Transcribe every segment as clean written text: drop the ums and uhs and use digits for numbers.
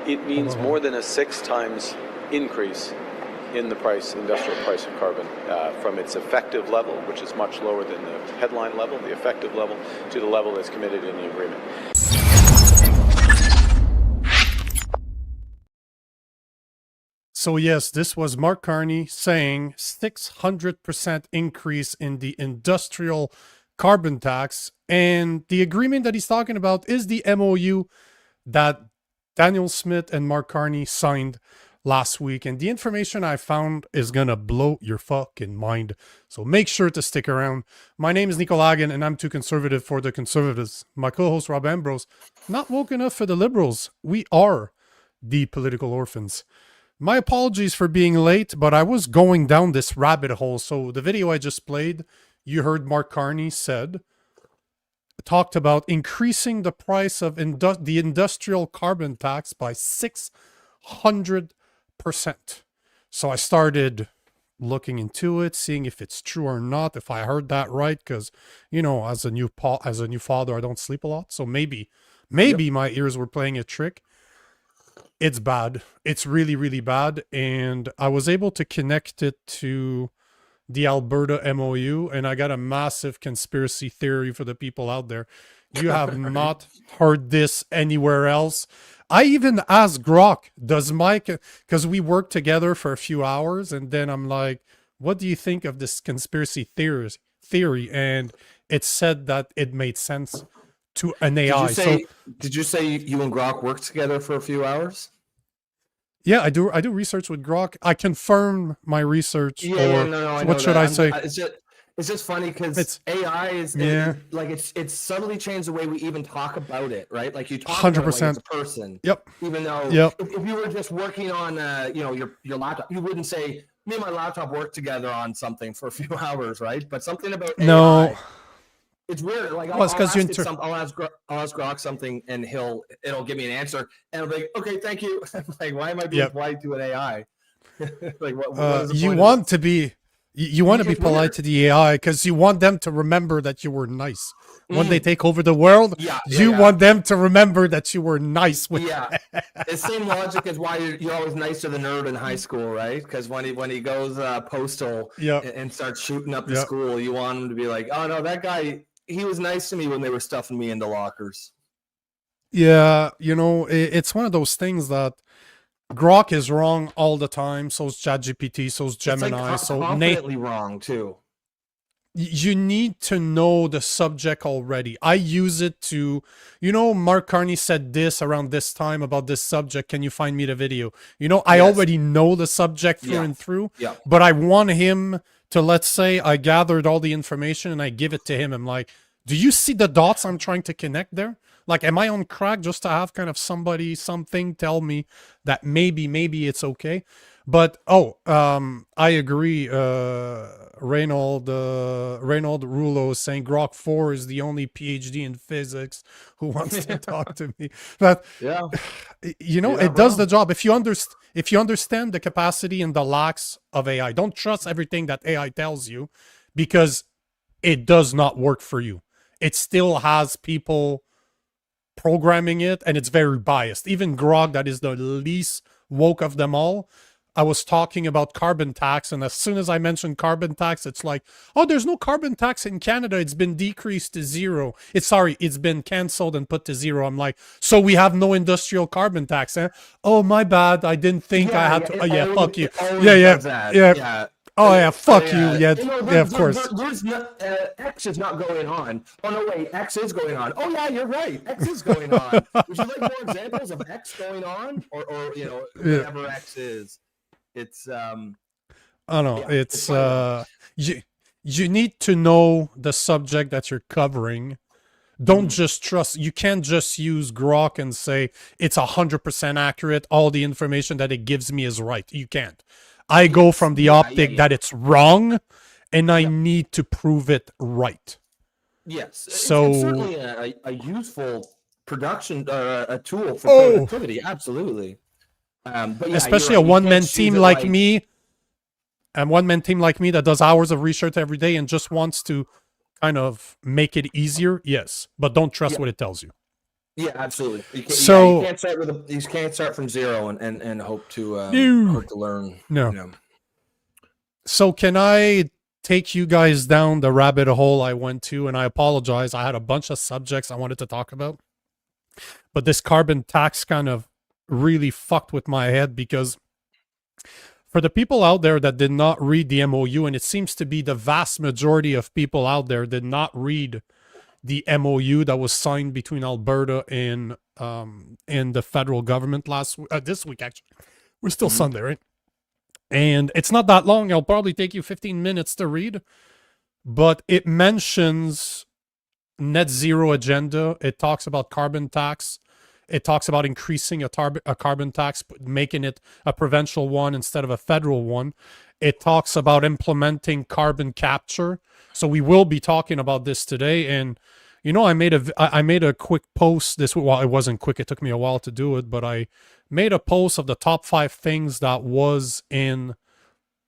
It means more than a 6 times increase in the price, industrial price of carbon, from its effective level, which is much lower than the headline level, the effective level, to the level that's committed in the agreement. So yes, this was Smith-Carney saying 600% increase in the industrial carbon tax. And the agreement that he's talking about is the MOU that Danielle Smith and Smith-Carney signed last week. And the information I found is going to blow your fucking mind. So make sure to stick around. My name is Nico Lagan, and I'm too conservative for the conservatives. My co-host Rob Ambrose, not woke enough for the liberals. We are the political orphans. My apologies for being late, but I was going down this rabbit hole. So the video I just played, you heard Smith-Carney talked about increasing the price of the industrial carbon tax by 600%. So I started looking into it, seeing if it's true or not, if I heard that right, because, you know, as a new father, I don't sleep a lot. So maybe my ears were playing a trick. It's bad. It's really, really bad. And I was able to connect it to the Alberta MOU, and I got a massive conspiracy theory for the people out there. You have not heard this anywhere else. I even asked Grok, does Mike, because we worked together for a few hours, and then I'm like, what do you think of this conspiracy theory? And it said that it made sense to an AI. Did you say you and Grok worked together for a few hours? Yeah, I do research with Grok. I confirm my research. What should I say? It's just funny because AI is like it's subtly changed the way we even talk about it, right? Like you talk 100%. About it like it's a person. Yep. Even though if you were just working on your laptop, you wouldn't say me and my laptop worked together on something for a few hours, right? But something about AI, it's weird. Like I'll ask Grok something, and it'll give me an answer, and I'll be like, okay, thank you. Like, why am I being polite to an AI? Like, what is the you point want to be polite to the AI because you want them to remember that you were nice when they take over the world. You want them to remember that you were nice with the same logic as why you're always nice to the nerd in high school, right? Because when he goes postal and starts shooting up the school, you want him to be like, oh no, that guy, he was nice to me when they were stuffing me into lockers. Yeah, you know, it's one of those things that Grok is wrong all the time. So's ChatGPT, so's Gemini. It's like confidently wrong too. You need to know the subject already. I use it to, you know, Smith-Carney said this around this time about this subject. Can you find me the video? You know, I already know the subject through and through, but I want him to, let's say I gathered all the information and I give it to him. I'm like, do you see the dots I'm trying to connect there? Like, am I on crack just to have kind of something tell me that maybe it's okay? But, I agree. Reynold Rulo is saying Grok 4 is the only PhD in physics who wants to talk to me. But, you know, it does the job. If you understand the capacity and the lacks of AI, don't trust everything that AI tells you because it does not work for you. It still has people programming it, and it's very biased. Even Grok, that is the least woke of them all. I was talking about carbon tax, and as soon as I mentioned carbon tax, it's like, oh, there's no carbon tax in Canada. It's been decreased to zero. It's been canceled and put to zero. I'm like, so we have no industrial carbon tax, eh? Oh, my bad. I didn't think I had to. Fuck you. Oh yeah, fuck you. Of course. X is not going on. Oh no, wait, X is going on. Oh yeah, you're right. X is going on. Would you like more examples of X going on, or you know, whatever X is? It's I don't know. It's you need to know the subject that you're covering. Don't just trust. You can't just use Grok and say it's 100% accurate. All the information that it gives me is right. You can't. I go from the optic that it's wrong, and I need to prove it right. Yes. So it's certainly a useful production, a tool for productivity. Absolutely. But especially a one-man team like me, and one-man team like me that does hours of research every day and just wants to kind of make it easier. Yes, but don't trust what it tells you. Yeah, absolutely. So you can't start you can't start from zero and hope to no, learn. no. You know. So can I take you guys down the rabbit hole I went to? And I apologize. I had a bunch of subjects I wanted to talk about, but this carbon tax kind of really fucked with my head because for the people out there that did not read the MOU, and it seems to be the vast majority of people out there did not read the MOU that was signed between Alberta and the federal government this week actually. We're still Sunday, right? And it's not that long. It'll probably take you 15 minutes to read, but it mentions net zero agenda. It talks about carbon tax. It talks about increasing a carbon tax, making it a provincial one instead of a federal one. It talks about implementing carbon capture. So we will be talking about this today. And you know, I made a quick post this. Well, it wasn't quick. It took me a while to do it, but I made a post of the top 5 things that was in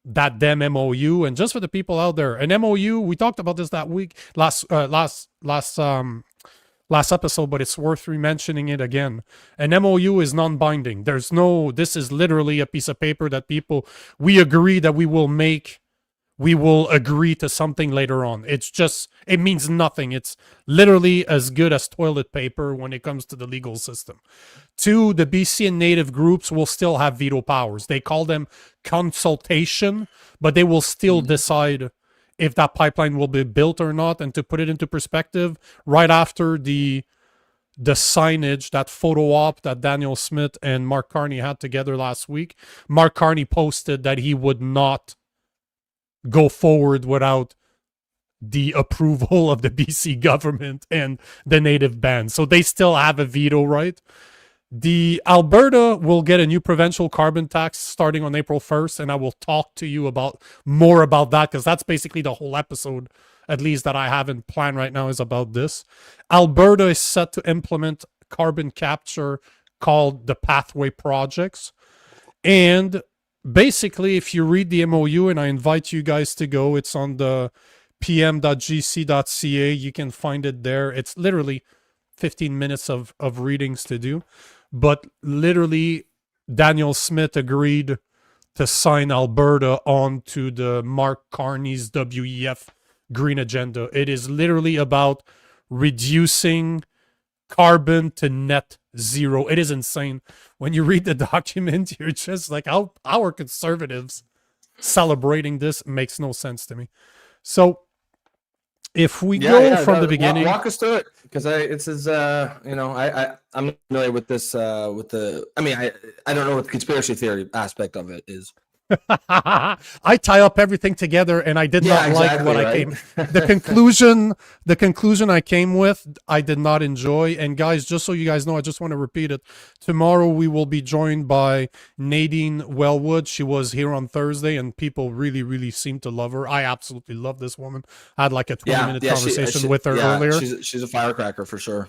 that damn MOU. And just for the people out there, an MOU, we talked about this that week, last episode, but it's worth re-mentioning it again. An MOU is non-binding. This is literally a piece of paper that we agree that we will agree to something later on. It means nothing. It's literally as good as toilet paper when it comes to the legal system. 2, the BC and Native groups will still have veto powers. They call them consultation, but they will still decide if that pipeline will be built or not. And to put it into perspective, right after the signage, that photo op that Danielle Smith and Mark Carney had together last week, Mark Carney posted that he would not go forward without the approval of the BC government and the native band. So they still have a veto right. The Alberta will get a new provincial carbon tax starting on April 1st, and I will talk to you more about that because that's basically the whole episode, at least that I haven't planned right now, is about this. Alberta is set to implement carbon capture called the Pathway Projects. And basically, if you read the MOU, and I invite you guys to go, it's on the pm.gc.ca. You can find it there. It's literally 15 minutes of readings to do. But literally, Danielle Smith agreed to sign Alberta onto the Mark Carney's WEF green agenda. It is literally about reducing carbon to net zero. It is insane. When you read the document, you're just like, how our conservatives celebrating this makes no sense to me. So if we go from the beginning, walk us through it, because I'm familiar with this. I don't know what the conspiracy theory aspect of it is. I tie up everything together, and I did not like what I came. The conclusion I came with, I did not enjoy. And guys, just so you guys know, I just want to repeat it. Tomorrow we will be joined by Nadine Wellwood. She was here on Thursday, and people really, really seem to love her. I absolutely love this woman. I had like a 20-minute conversation with her earlier. She's a firecracker for sure.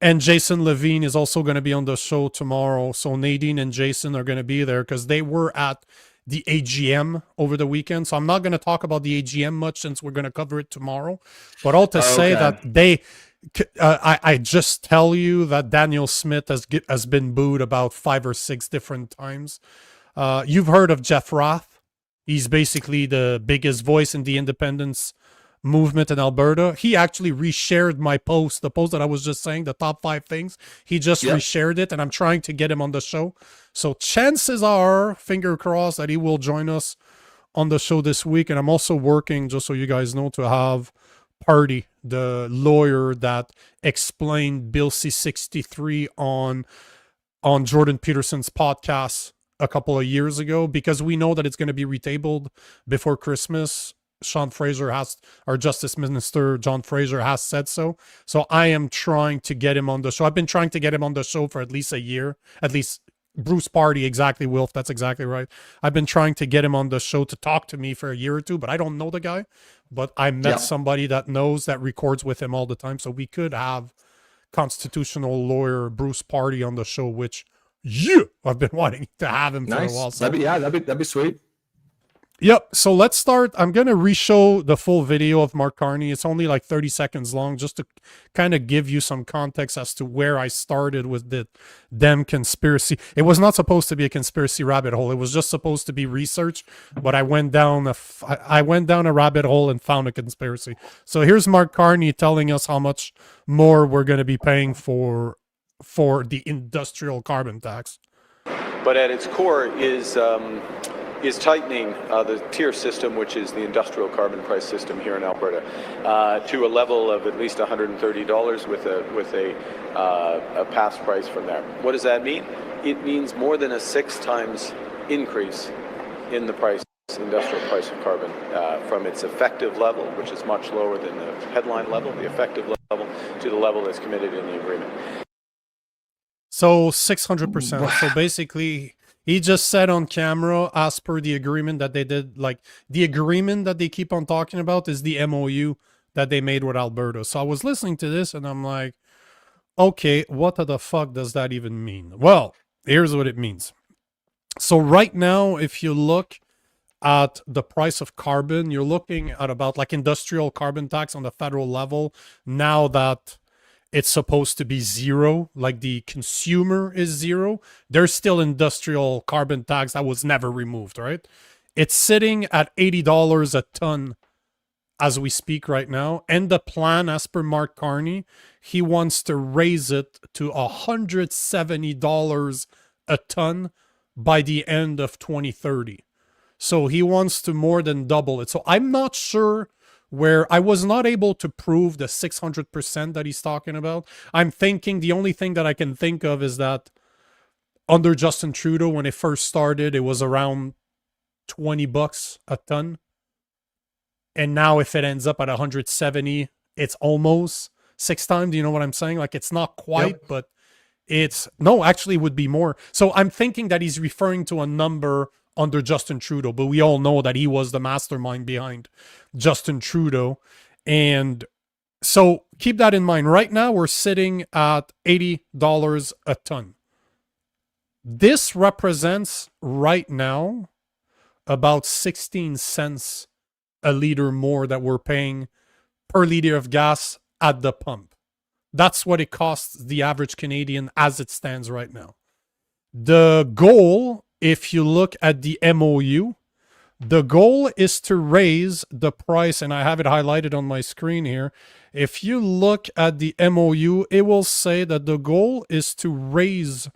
And Jason Levine is also going to be on the show tomorrow. So Nadine and Jason are going to be there because they were at the AGM over the weekend. So I'm not going to talk about the AGM much since we're going to cover it tomorrow. But all to say that I just tell you that Danielle Smith has been booed about 5 or 6 different times. You've heard of Jeff Roth. He's basically the biggest voice in the independence movement in Alberta. He actually reshared my post, the post that I was just saying, the top 5 things. He just reshared it, and I'm trying to get him on the show. So chances are, finger crossed, that he will join us on the show this week. And I'm also working, just so you guys know, to have Party, the lawyer that explained Bill C-63 on Jordan Peterson's podcast a couple of years ago, because we know that it's going to be retabled before Christmas. Sean Fraser our Justice Minister John Fraser has said so. So I am trying to get him on the show. I've been trying to get him on the show for at least a year. At least Bruce Party, exactly, Wilf. That's exactly right. I've been trying to get him on the show to talk to me for a year or two, but I don't know the guy. But I met somebody that knows, that records with him all the time. So we could have constitutional lawyer Bruce Party on the show, which I've been wanting to have him for a while. So That'd be sweet. Yep. So let's start. I'm going to re-show the full video of Mark Carney. It's only like 30 seconds long, just to kind of give you some context as to where I started with the dem conspiracy. It was not supposed to be a conspiracy rabbit hole. It was just supposed to be research, but I went down I went down a rabbit hole and found a conspiracy. So here's Mark Carney telling us how much more we're going to be paying for the industrial carbon tax. But at its core is tightening the tier system, which is the industrial carbon price system here in Alberta, to a level of at least $130 with a pass price from there. What does that mean? It means more than a 6 times increase in the price, industrial price of carbon, from its effective level, which is much lower than the headline level, the effective level, to the level that's committed in the agreement. So 600%. So basically, he just said on camera, as per the agreement that they did, like the agreement that they keep on talking about is the MOU that they made with Alberta. So I was listening to this and I'm like, okay, what the fuck does that even mean? Well, here's what it means. So right now, if you look at the price of carbon, you're looking at about like industrial carbon tax on the federal level. Now that it's supposed to be zero, like the consumer is zero, there's still industrial carbon tax that was never removed, right? It's sitting at $80 a ton as we speak right now. And the plan, as per Mark Carney, he wants to raise it to $170 a ton by the end of 2030. So he wants to more than double it. So I'm not sure where I was not able to prove the 600% that he's talking about. I'm thinking the only thing that I can think of is that under Justin Trudeau, when it first started, it was around $20 a ton. And now if it ends up at 170, it's almost 6 times. Do you know what I'm saying? Like it's not quite, yep. But it's, no, actually it would be more. So I'm thinking that he's referring to a number under Justin Trudeau, but we all know that he was the mastermind behind Justin Trudeau. And so keep that in mind. Right now, we're sitting at $80 a ton. This represents right now about 16 cents a liter more that we're paying per liter of gas at the pump. That's what it costs the average Canadian as it stands right now. The goal, if you look at the MOU, the goal is to raise the price, and I have it highlighted on my screen here. If you look at the MOU, it will say that the goal is to raise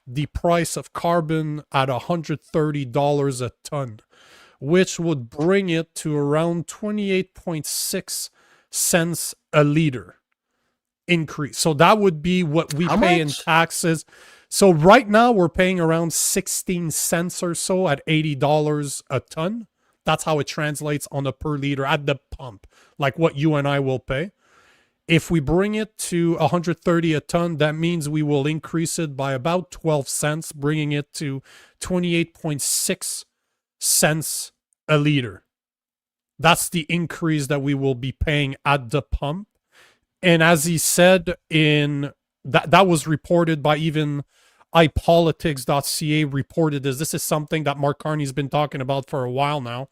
the price of carbon at $130 a ton, which would bring it to around 28.6 cents a liter increase. So that would be what we pay in taxes. So right now we're paying around 16 cents or so at $80 a ton. That's how it translates on a per liter at the pump, like what you and I will pay. If we bring it to 130 a ton, that means we will increase it by about 12 cents, bringing it to 28.6 cents a liter. That's the increase that we will be paying at the pump. And as he said, in that was reported by even iPolitics.ca reported this is something that Mark Carney's been talking about for a while now.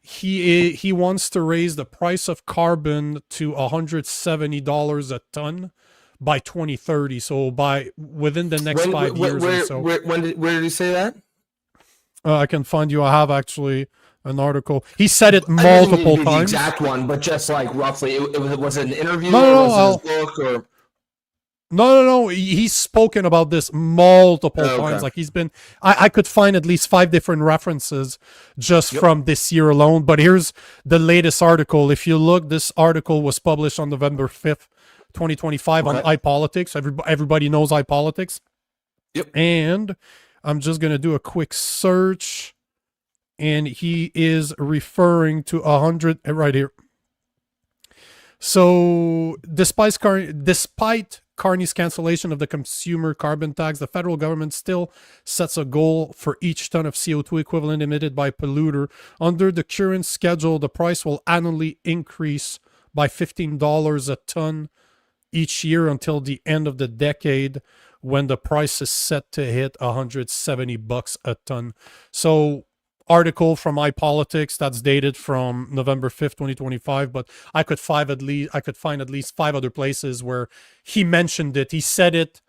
He wants to raise the price of carbon to $170 a ton by 2030. So by within the next 5 years or so. Where did he say that? I can find you. I have actually an article. He said it multiple times. The exact one, but just like roughly, it was an interview. No, was it his book or? No. He's spoken about this multiple times. Like he's been, I could find at least 5 different references just from this year alone. But here's the latest article. If you look, this article was published on November 5th, 2025 on iPolitics. Everybody knows iPolitics. Yep. And I'm just going to do a quick search. And he is referring to 100 right here. So despite Carney's cancellation of the consumer carbon tax, the federal government still sets a goal for each ton of CO2 equivalent emitted by polluter. Under the current schedule, the price will annually increase by $15 a ton each year until the end of the decade, when the price is set to hit $170 a ton. So article from iPolitics that's dated from November 5th, 2025, but I could find at least 5 other places where he mentioned it. He said it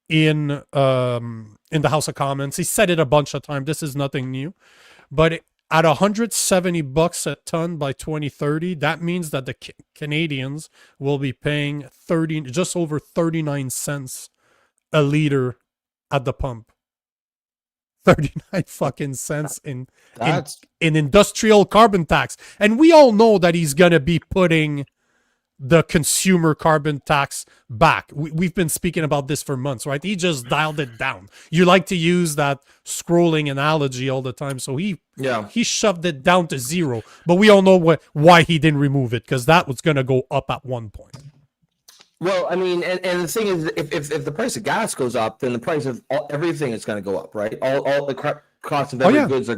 in the House of Commons. He said it a bunch of times. This is nothing new. But at $170 a ton by 2030, that means that the Canadians will be paying just over 39 cents a liter at the pump. 39 fucking cents in industrial carbon tax. And we all know that he's going to be putting the consumer carbon tax back. We've been speaking about this for months, right? He just dialed it down. You like to use that scrolling analogy all the time. So he shoved it down to 0. But we all know why he didn't remove it, because that was going to go up at one point. Well, I mean, and the thing is, if the price of gas goes up, then the price of everything is going to go up, right? All the cost of every good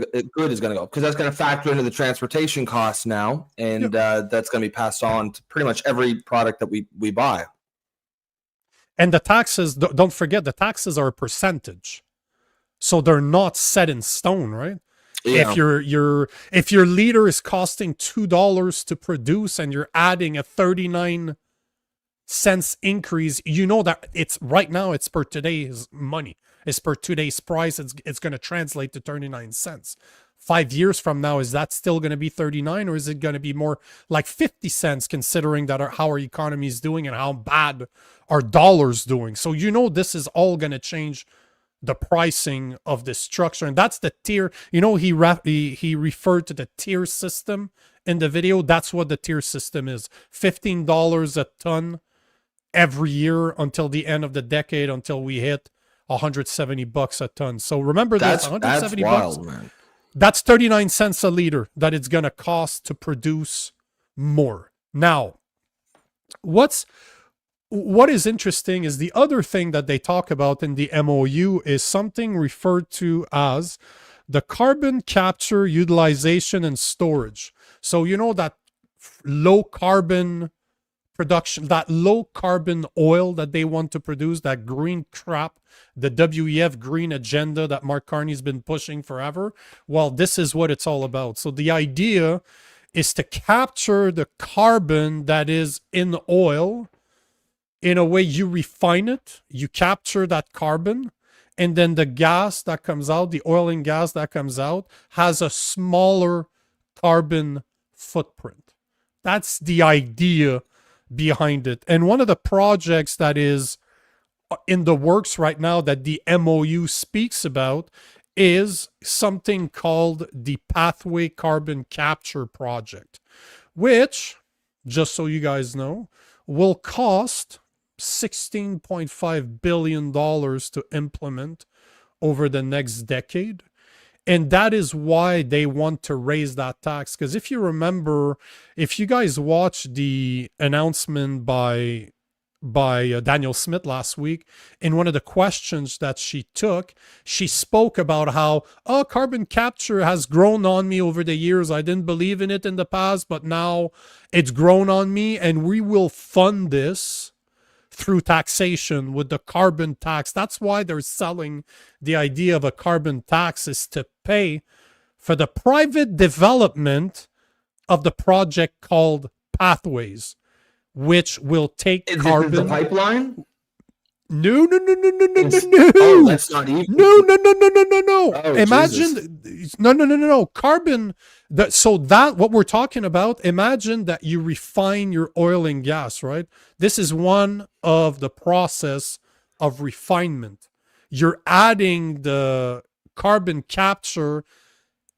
is going to go up, because that's going to factor into the transportation costs now, and that's going to be passed on to pretty much every product that we buy. And the taxes, don't forget, the taxes are a percentage, so they're not set in stone, right? Yeah. If your liter is costing $2 to produce, and you're adding a 39 cents increase, you know that it's right now, it's per today's money, it's per today's price, it's going to translate to 39 cents. 5 years from now, is that still going to be 39, or is it going to be more like 50 cents, considering that how our economy is doing and how bad our dollar's doing? So you know this is all going to change the pricing of this structure. And that's the tier. You know, he referred to the tier system in the video. That's what the tier system is. $15 a ton every year until the end of the decade, until we hit $170 a ton. So remember this, $170 wild, man. That's 39 cents a liter that it's going to cost to produce more. Now, what is interesting is the other thing that they talk about in the MOU is something referred to as the carbon capture, utilization, and storage. So you know that low carbon production, that low carbon oil that they want to produce, that green crap, the WEF green agenda that Mark Carney's been pushing forever. Well, this is what it's all about. So the idea is to capture the carbon that is in oil. In a way, you refine it, you capture that carbon, and then the gas that comes out, the oil and gas that comes out, has a smaller carbon footprint. That's the idea behind it. And one of the projects that is in the works right now that the MOU speaks about is something called the Pathway Carbon Capture Project, which, just so you guys know, will cost $16.5 billion to implement over the next decade. And that is why they want to raise that tax. Because if you remember, if you guys watched the announcement by Danielle Smith last week, in one of the questions that she took, she spoke about how, carbon capture has grown on me over the years. I didn't believe in it in the past, but now it's grown on me, and we will fund this through taxation with the carbon tax. That's why they're selling the idea of a carbon tax, is to pay for the private development of the project called Pathways, which will take carbon. Is the pipeline? No. Oh, that's not even. No. Oh, Imagine, Jesus. No. Carbon. So that what we're talking about. Imagine that you refine your oil and gas, right? This is one of the process of refinement. You're adding the carbon capture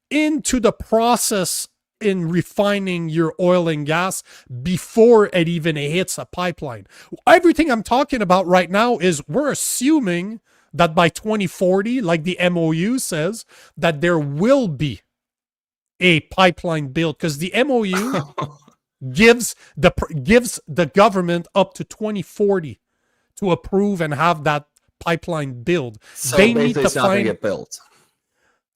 into the process in refining your oil and gas before it even hits a pipeline. Everything I'm talking about right now is we're assuming that by 2040, like the MOU says, that there will be a pipeline built, because the MOU gives the government up to 2040 to approve and have that pipeline built. So they need to it's not gonna find get built.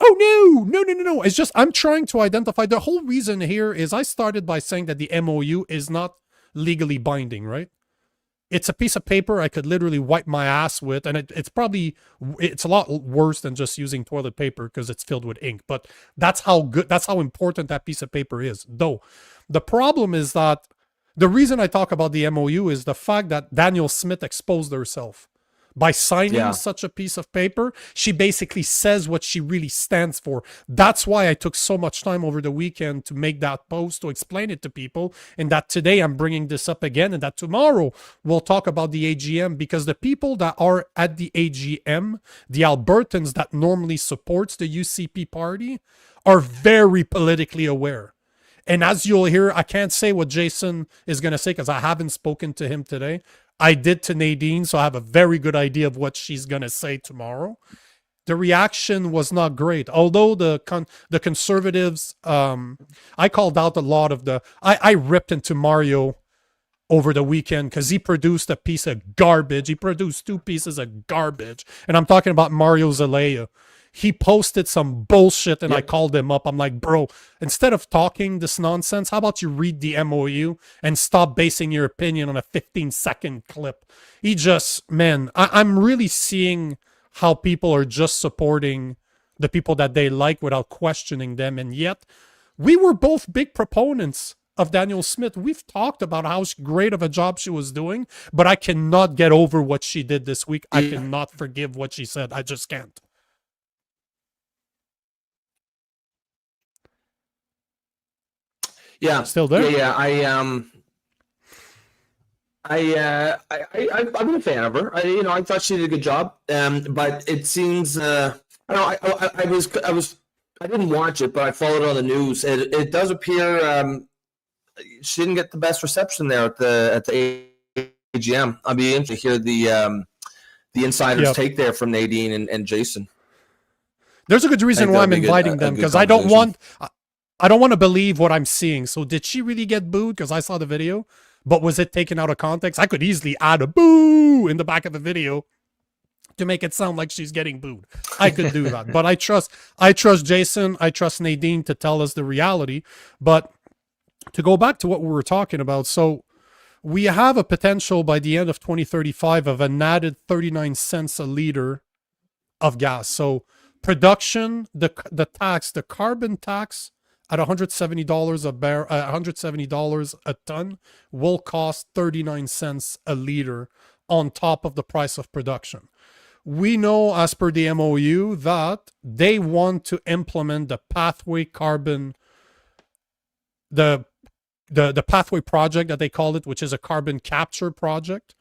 Oh, no. It's just, I'm trying to identify. The whole reason here is I started by saying that the MOU is not legally binding, right? it's a piece of paper I could literally wipe my ass with, and it's a lot worse than just using toilet paper because it's filled with ink. But that's how important that piece of paper is. Though the problem is that the reason I talk about the MOU is the fact that Danielle Smith exposed herself. By signing such a piece of paper, she basically says what she really stands for. That's why I took so much time over the weekend to make that post, to explain it to people, and that today I'm bringing this up again, and that tomorrow we'll talk about the AGM, because the people that are at the AGM, the Albertans that normally supports the UCP party, are very politically aware. And as you'll hear, I can't say what Jason is going to say because I haven't spoken to him today. I did to Nadine, so I have a very good idea of what she's going to say tomorrow. The reaction was not great. Although the conservatives, I called out a lot of I ripped into Mario over the weekend because he produced a piece of garbage. He produced 2 pieces of garbage. And I'm talking about Mario Zelaya. He posted some bullshit and I called him up. I'm like, bro, instead of talking this nonsense, how about you read the MOU and stop basing your opinion on a 15-second clip? He just, man, I'm really seeing how people are just supporting the people that they like without questioning them. And yet we were both big proponents of Danielle Smith. We've talked about how great of a job she was doing, but I cannot get over what she did this week. I cannot forgive what she said. I just can't. Yeah, still there. Yeah. I've been a fan of her. I thought she did a good job. But it seems I don't know. I didn't watch it, but I followed it on the news. It does appear she didn't get the best reception there at the AGM. I'd be interested to hear the insider's take there from Nadine and Jason. There's a good reason why I'm inviting them, because I don't want to believe what I'm seeing. So did she really get booed? Because I saw the video, but was it taken out of context? I could easily add a boo in the back of the video to make it sound like she's getting booed. I could do that. But I trust Jason, I trust Nadine to tell us the reality. But to go back to what we were talking about, so we have a potential by the end of 2035 of an added 39 cents a liter of gas. So production, the carbon tax at $170 a barrel, $170 a ton will cost 39 cents a liter on top of the price of production. We know, as per the MOU, that they want to implement the pathway carbon, the pathway project that they called it, which is a carbon capture project.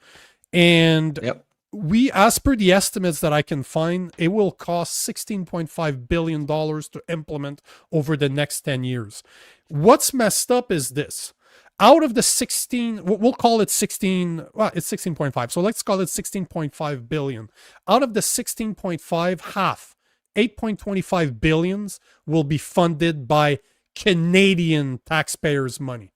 And we, as per the estimates that I can find, it will cost $16.5 billion to implement over the next 10 years. What's messed up is this. Out of the 16, we'll call it 16, well, it's 16.5. So let's call it 16.5 billion. Out of the 16.5, half, 8.25 billions will be funded by Canadian taxpayers' money.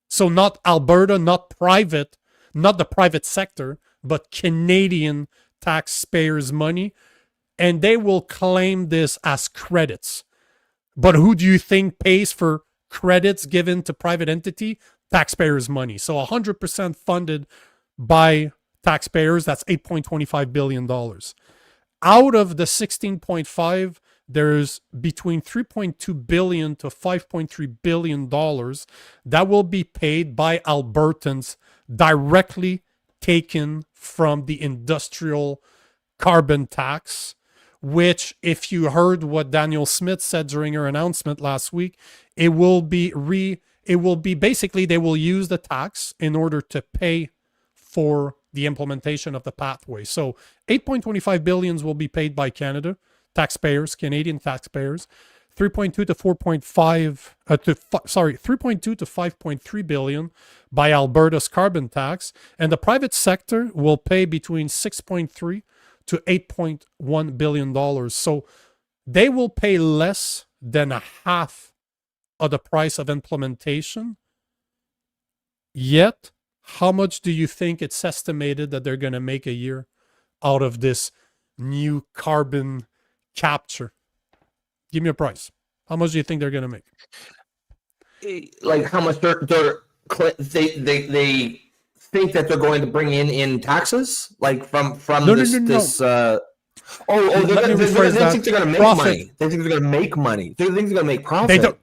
So not Alberta, not the private sector, but Canadian taxpayers' money. And they will claim this as credits. But who do you think pays for credits given to private entity? Taxpayers' money. So 100% funded by taxpayers. That's $8.25 billion. Out of the 16.5, there's between 3.2 billion to 5.3 billion dollars that will be paid by Albertans, directly taken from the industrial carbon tax, which, if you heard what Danielle Smith said during her announcement last week, it will be basically, they will use the tax in order to pay for the implementation of the pathway. So 8.25 billions will be paid by Canada taxpayers, Canadian taxpayers. 3.2 to 3.2 to 5.3 billion by Alberta's carbon tax, and the private sector will pay between 6.3 to 8.1 billion dollars. So they will pay less than a half of the price of implementation. Yet, how much do you think it's estimated that they're going to make a year out of this new carbon capture? Give me a price. How much do you think they're going to make? Like how much they think that they're going to bring in taxes, like from No, this no, no, no. this. Let me rephrase They that. think they're going to make Profit. money. They think they're going to make money. They think they're going to make profit.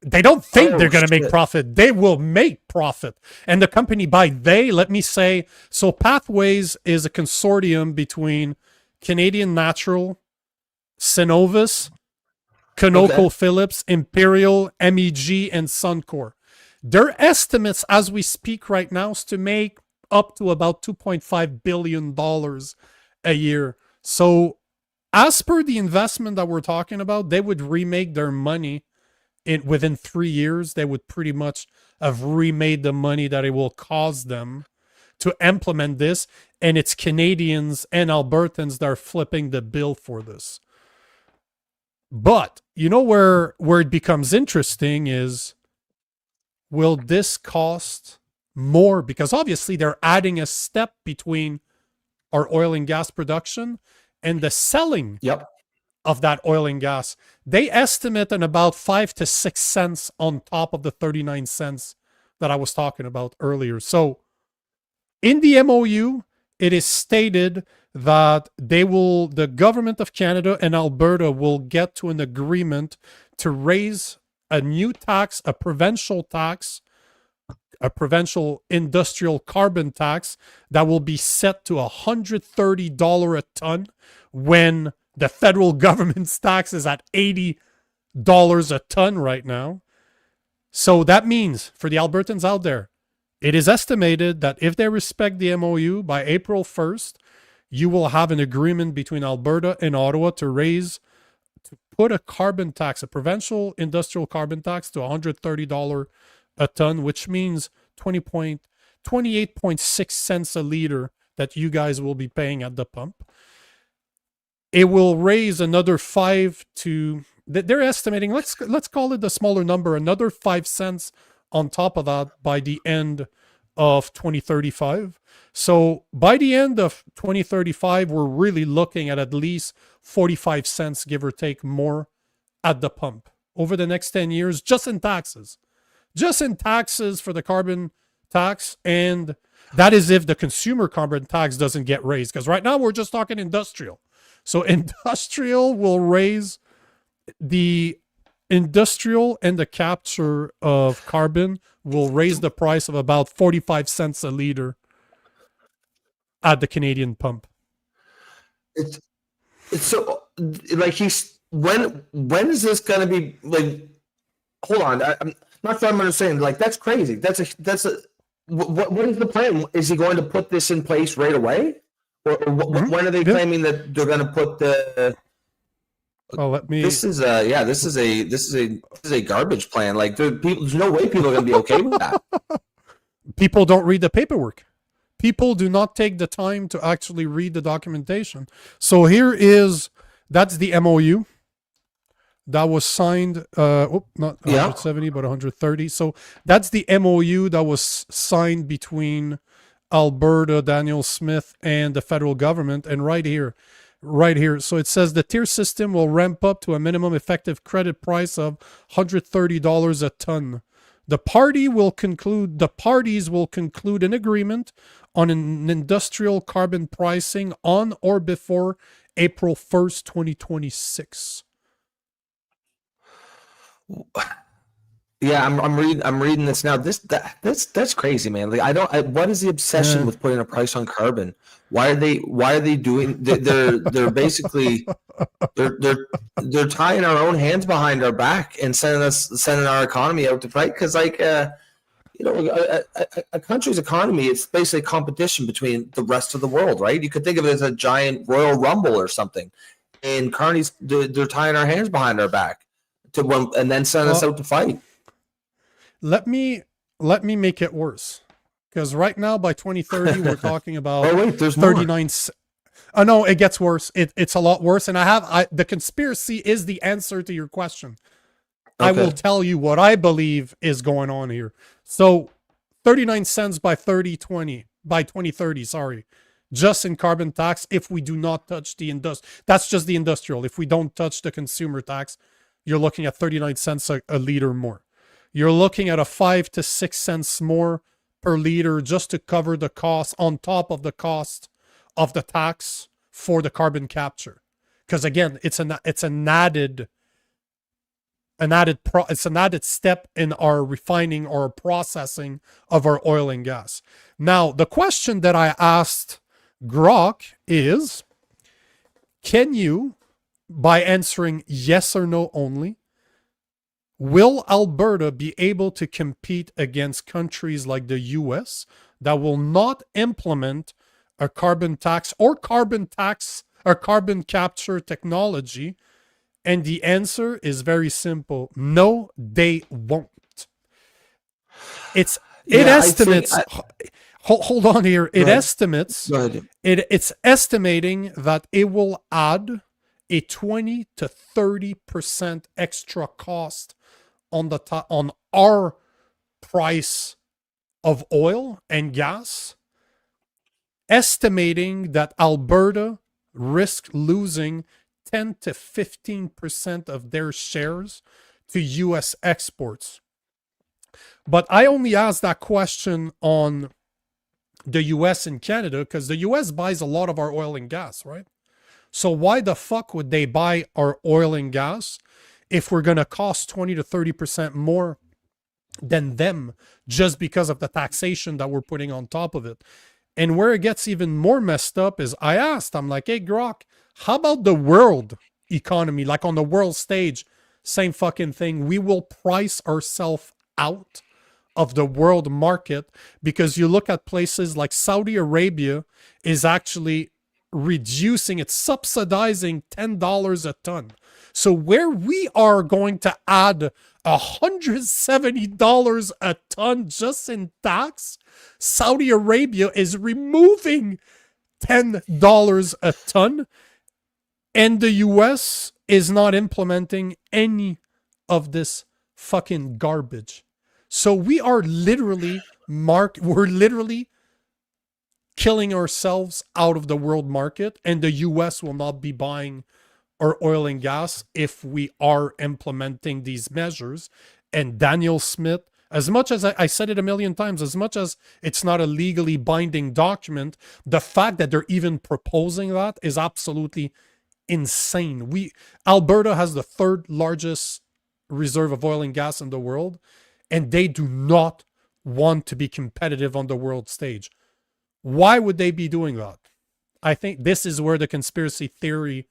They don't think Oh, they're going to make shit. profit. They will make profit. And the company, by they, let me say, so Pathways is a consortium between Canadian Natural, Cenovus, ConocoPhillips, Imperial, MEG, and Suncor. Their estimates as we speak right now is to make up to about $2.5 billion a year. So as per the investment that we're talking about, they would remake their money within 3 years. They would pretty much have remade the money that it will cost them to implement this. And it's Canadians and Albertans that are flipping the bill for this. But you know where it becomes interesting is, will this cost more? Because obviously they're adding a step between our oil and gas production and the selling of that oil and gas. They estimate an about 5 to 6 cents on top of the 39 cents that I was talking about earlier. So in the MOU, it is stated that the government of Canada and Alberta will get to an agreement to raise a new tax, a provincial industrial carbon tax that will be set to $130 a ton when the federal government's tax is at $80 a ton right now. So that means for the Albertans out there, it is estimated that if they respect the MOU by April 1st, you will have an agreement between Alberta and Ottawa to put a carbon tax, a provincial industrial carbon tax to $130 a ton, which means 28.6 cents a liter that you guys will be paying at the pump. It will raise another 5 to, they're estimating, let's call it a smaller number, another 5 cents on top of that by the end of 2035. So by the end of 2035, we're really looking at least 45 cents, give or take, more at the pump over the next 10 years, just in taxes for the carbon tax. And that is if the consumer carbon tax doesn't get raised, because right now we're just talking industrial. So industrial will raise the industrial, and the capture of carbon will raise the price of about 45 cents a liter at the Canadian pump. It's so like when is this going to be like? Hold on, I'm not sure I'm understanding. Like that's crazy. That's a what is the plan? Is he going to put this in place right away, or when are they claiming that they're going to put the? Oh, let me. This is a garbage plan. Like there's no way people are going to be okay with that. People don't read the paperwork. People do not take the time to actually read the documentation. So that's the MOU that was signed. Not 170, but 130. So that's the MOU that was signed between Alberta, Danielle Smith, and the federal government. And right here. So it says the tier system will ramp up to a minimum effective credit price of $130 a ton. The parties will conclude an agreement on an industrial carbon pricing on or before April 1st, 2026. Yeah, I'm reading this now. That's crazy, man. Like what is the obsession with putting a price on carbon? Why are they doing? They're basically they're tying our own hands behind our back and sending our economy out to fight. Because a country's economy, it's basically competition between the rest of the world, right? You could think of it as a giant Royal Rumble or something. And Carney's they're tying our hands behind our back and then send us out to fight. Let me make it worse, because right now by 2030 we're talking about there's 39. Oh no, it gets worse. It's a lot worse, and the conspiracy is the answer to your question. Okay. I will tell you what I believe is going on here. So 39 cents by 2030, sorry, just in carbon tax if we do not touch the that's just the industrial. If we don't touch the consumer tax, you're looking at 39 cents a liter more. You're looking at a 5 to 6 cents more per liter just to cover the cost on top of the cost of the tax for the carbon capture. Because again, it's an added step in our refining or processing of our oil and gas. Now, the question that I asked Grok is, can you, by answering yes or no only, will Alberta be able to compete against countries like the US that will not implement a carbon tax or carbon capture technology? And the answer is very simple. No, they won't. It estimates. Hold on here. It estimates. It's estimating that it will add a 20 to 30% extra cost on our price of oil and gas, estimating that Alberta risks losing 10 to 15% of their shares to US exports. But I only asked that question on the US and Canada because the US buys a lot of our oil and gas, right? So why the fuck would they buy our oil and gas if we're going to cost 20 to 30% more than them just because of the taxation that we're putting on top of it? And where it gets even more messed up is I'm like, hey, Grok, how about the world economy? Like on the world stage, same fucking thing. We will price ourselves out of the world market because you look at places like Saudi Arabia is actually it's subsidizing $10 a ton. So where we are going to add $170 a ton just in tax, Saudi Arabia is removing $10 a ton, and the US is not implementing any of this fucking garbage. So we are literally killing ourselves out of the world market, and the US will not be buying our oil and gas if we are implementing these measures. And Danielle Smith, as much as I said it a million times, as much as it's not a legally binding document, the fact that they're even proposing that is absolutely insane. Alberta has the third largest reserve of oil and gas in the world, and they do not want to be competitive on the world stage. Why would they be doing that? I think this is where the conspiracy theory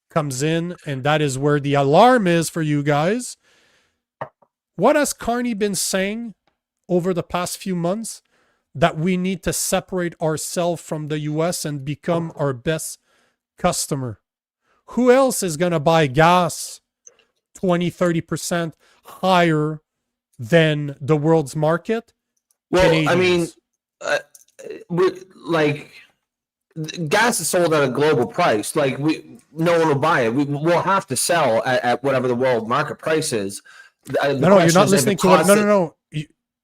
comes in, and that is where the alarm is for you guys. What has Carney been saying over the past few months? That we need to separate ourselves from the US and become our best customer. Who else is going to buy gas 20, 30% higher than the world's market? Well, Canadians. I mean, gas is sold at a global price. Like no one will buy it. We'll have to sell at whatever the world market price is. No, you're not listening to what. No.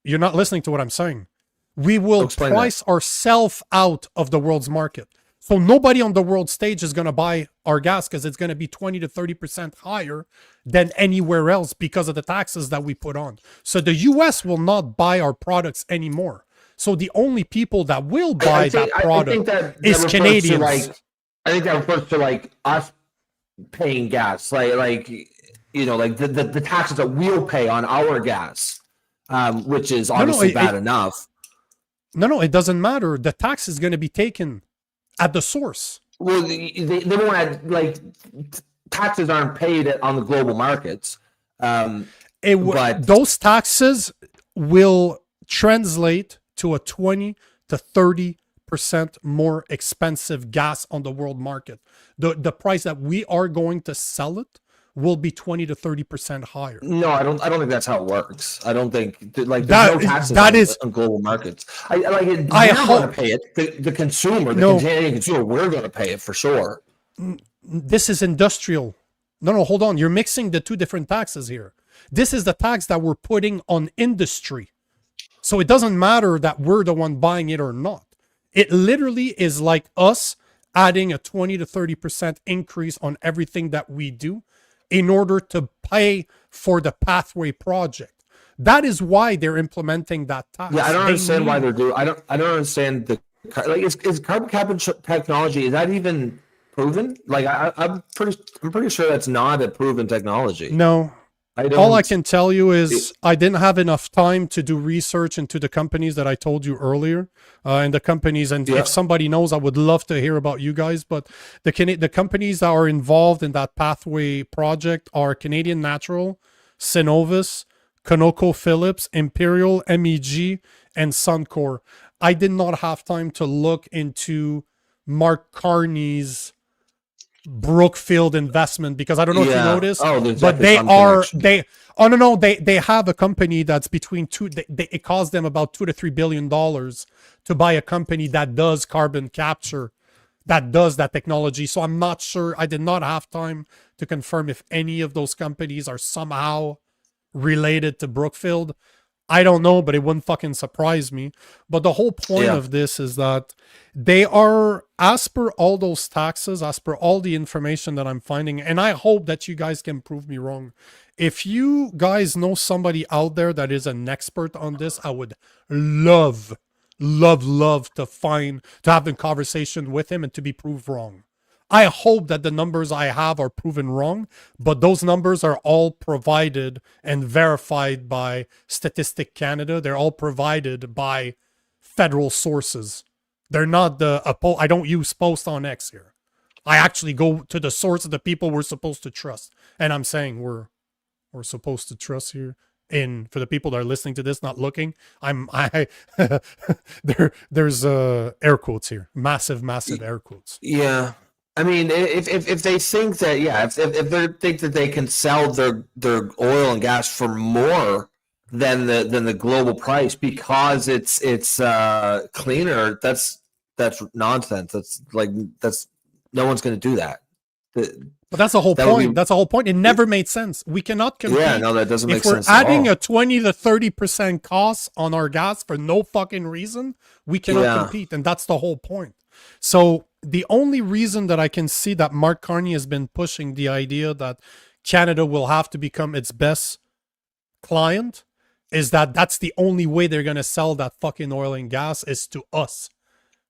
You're not listening to what I'm saying. We will price ourselves out of the world's market. So nobody on the world stage is going to buy our gas because it's going to be 20 to 30% higher than anywhere else because of the taxes that we put on. So the US will not buy our products anymore. So the only people that will buy that product is Canadians. I think that refers to us paying gas, the taxes that we'll pay on our gas, which is obviously bad enough. No, it doesn't matter. The tax is going to be taken at the source. Well, they won't add, taxes aren't paid on the global markets. But those taxes will translate to a 20 to 30% more expensive gas on the world market. The price that we are going to sell it will be 20 to 30% higher. No, I don't think that's how it works. I don't think there's no taxes on global markets. We're going to pay it. The consumer, Canadian consumer, we're going to pay it for sure. This is industrial. No, hold on. You're mixing the two different taxes here. This is the tax that we're putting on industry. So it doesn't matter that we're the one buying it or not. It literally is like us adding a 20 to 30% increase on everything that we do in order to pay for the pathway project. That is why they're implementing that tax. Yeah, I don't understand why they're doing. I don't understand like is carbon capture technology, is that even proven? Like I'm pretty sure that's not a proven technology. No. All I can tell you is I didn't have enough time to do research into the companies that I told you earlier, and the companies. And if somebody knows, I would love to hear about you guys. But the companies that are involved in that pathway project are Canadian Natural, Cenovus, ConocoPhillips, Imperial, MEG, and Suncor. I did not have time to look into Mark Carney's Brookfield investment because I don't know if you noticed, but they have a company that's between it costs them about $2 to $3 billion to buy a company that does carbon capture, that does that technology. So I'm not sure. I did not have time to confirm if any of those companies are somehow related to Brookfield. I don't know, but it wouldn't fucking surprise me. But the whole point of this is that they are, as per all those taxes, as per all the information that I'm finding, and I hope that you guys can prove me wrong. If you guys know somebody out there that is an expert on this, I would love to have a conversation with him and to be proved wrong. I hope that the numbers I have are proven wrong, but those numbers are all provided and verified by Statistic Canada. They're all provided by federal sources. They're not I don't use Post on X here. I actually go to the source of the people we're supposed to trust. And I'm saying we're supposed to trust here. For the people that are listening to this, not looking, there's air quotes here. Massive air quotes. Yeah. I mean, if they think that, if they think that they can sell their oil and gas for more than the global price because it's cleaner, that's nonsense. That's no one's going to do that. But that's the whole point. That's the whole point. It never made sense. We cannot compete. Yeah, no, that doesn't make sense. If we're adding a 20 to 30% cost on our gas for no fucking reason, we cannot compete, and that's the whole point. So the only reason that I can see that Mark Carney has been pushing the idea that Canada will have to become its best client is that that's the only way they're going to sell that fucking oil and gas is to us.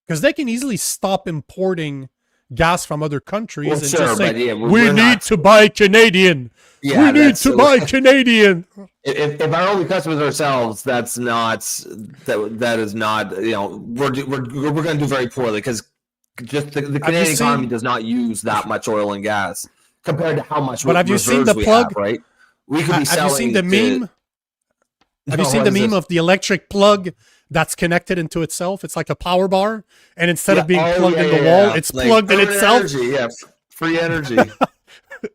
Because they can easily stop importing gas from other countries and just say, we need to buy Canadian. We need to buy Canadian. If our only customers are ourselves, that's not, that is not, we're going to do very poorly because just the Canadian economy does not use that much oil and gas compared to how much. But have you seen the plug? Have, right? We could be selling. Have you seen the meme? Have you seen the meme of the electric plug that's connected into itself? It's like a power bar, and instead of being plugged in the wall, it's like plugged in itself. Free energy.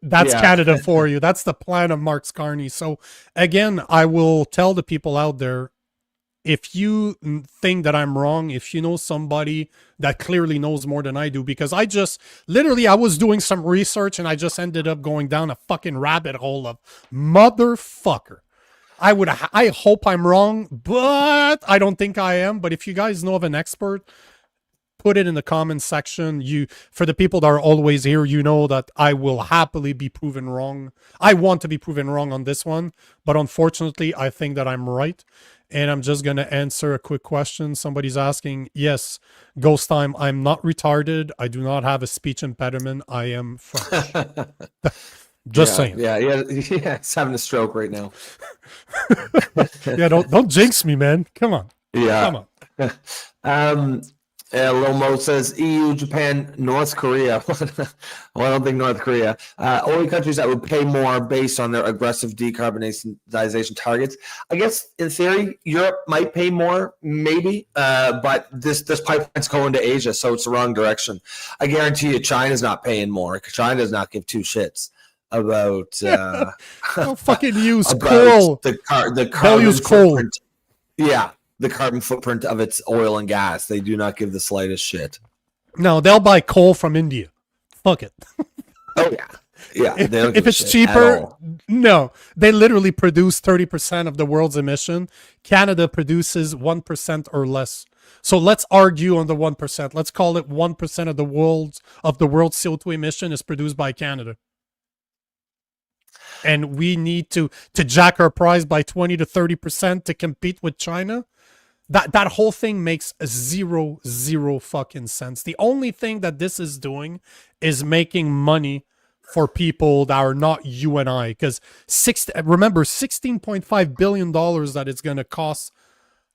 That's Canada for you. That's the plan of Mark Carney. So again, I will tell the people out there, if you think that I'm wrong, if you know somebody that clearly knows more than I do, because I was doing some research and I just ended up going down a fucking rabbit hole of motherfucker. I hope I'm wrong, but I don't think I am. But if you guys know of an expert, put it in the comments section. For the people that are always here, you know that I will happily be proven wrong. I want to be proven wrong on this one, but unfortunately, I think that I'm right. And I'm just going to answer a quick question. Somebody's asking, yes, Ghost Time, I'm not retarded. I do not have a speech impediment. I am French. Just saying. Yeah, it's having a stroke right now. Yeah, don't jinx me, man. Come on. Yeah. Come on. Lomo says EU, Japan, North Korea. Well, I don't think North Korea. Only countries that would pay more based on their aggressive decarbonization targets. I guess in theory, Europe might pay more, maybe, but this pipeline's going to Asia, so it's the wrong direction. I guarantee you, China's not paying more. China does not give two shits about. Don't fucking use coal. The carbon use coal. Yeah. The carbon footprint of its oil and gas. They do not give the slightest shit. No, they'll buy coal from India. Fuck it. Oh, yeah. Yeah. If it's cheaper, no. They literally produce 30% of the world's emission. Canada produces 1% or less. So let's argue on the 1%. Let's call it 1% of the world's CO2 emission is produced by Canada. and we need to jack our price by 20 to 30% to compete with China. That whole thing makes zero fucking sense. The only thing that this is doing is making money for people that are not you and I. Because remember, $16.5 billion that it's going to cost,